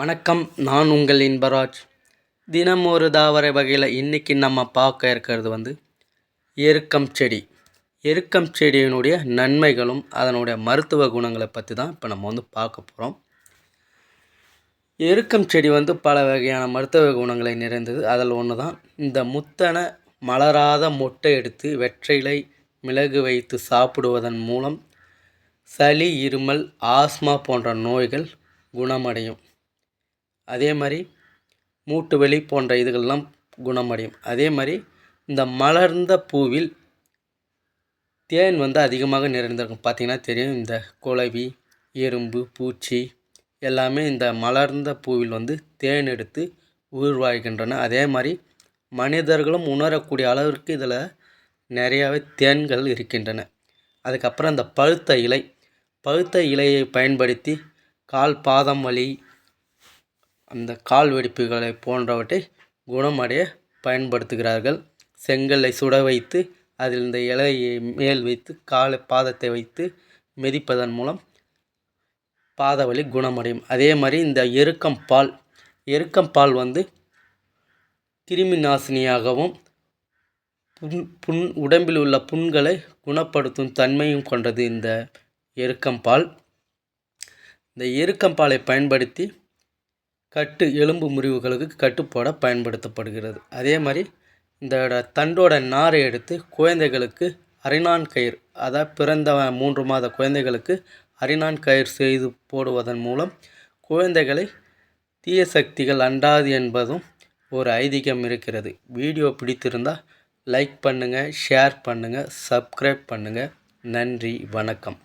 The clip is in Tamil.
வணக்கம், நான் உங்கள் இன்பராஜ். தினம் ஒரு தாவர வகையில் இன்றைக்கி நம்ம பார்க்க இருக்கிறது எருக்கம் செடி. எருக்கம் செடியினுடைய நன்மைகளும் அதனுடைய மருத்துவ குணங்களை பற்றி தான் இப்போ நம்ம பார்க்க போகிறோம். எருக்கம் செடி பல வகையான மருத்துவ குணங்களை நிறைந்தது. அதில் ஒன்று தான் இந்த முத்தன மலராத மொட்டை எடுத்து வெற்றிலை மிளகு வைத்து சாப்பிடுவதன் மூலம் சளி, இருமல், ஆஸ்மா போன்ற நோய்கள் குணமடையும். அதே மாதிரி மூட்டு வலி போன்ற இதுகள்லாம் குணமடையும். அதே மாதிரி இந்த மலர்ந்த பூவில் தேன் அதிகமாக நிறைந்திருக்கும். பார்த்திங்கன்னா தெரியும், இந்த குளவி, எறும்பு, பூச்சி எல்லாமே இந்த மலர்ந்த பூவில் தேன் எடுத்து உயிர் வாழ்கின்றன. அதே மாதிரி மனிதர்களும் உணரக்கூடிய அளவிற்கு இதில் நிறையாவே தேன்கள் இருக்கின்றன. அதுக்கப்புறம் இந்த பழுத்த இலையை பயன்படுத்தி கால் பாதம் வலி, அந்த கால் வெடிப்புகளை போன்றவற்றை குணமடைய பயன்படுத்துகிறார்கள். செங்கல்லை சுட வைத்து அதில் இந்த இலையை மேல் வைத்து பாதத்தை வைத்து மிதிப்பதன் மூலம் பாதவலி குணமடையும். அதே மாதிரி இந்த எருக்கம் பால் கிருமி நாசினியாகவும் உடம்பில் உள்ள புண்களை குணப்படுத்தும் தன்மையும் கொண்டது இந்த எருக்கம்பால். இந்த எருக்கம்பாலை பயன்படுத்தி எலும்பு முறிவுகளுக்கு கட்டுப்போட பயன்படுத்தப்படுகிறது. அதே மாதிரி இந்த தண்டோட நாரை எடுத்து குழந்தைகளுக்கு அரிநான் கயிறு, அதாவது பிறந்த 3 மாத குழந்தைகளுக்கு அரிநான் கயிறு செய்து போடுவதன் மூலம் குழந்தைகளை தீய சக்திகள் அண்டாது என்பதும் ஒரு ஐதீகம் இருக்கிறது. வீடியோ பிடித்திருந்தால் லைக் பண்ணுங்கள், ஷேர் பண்ணுங்கள், சப்ஸ்கிரைப் பண்ணுங்கள். நன்றி, வணக்கம்.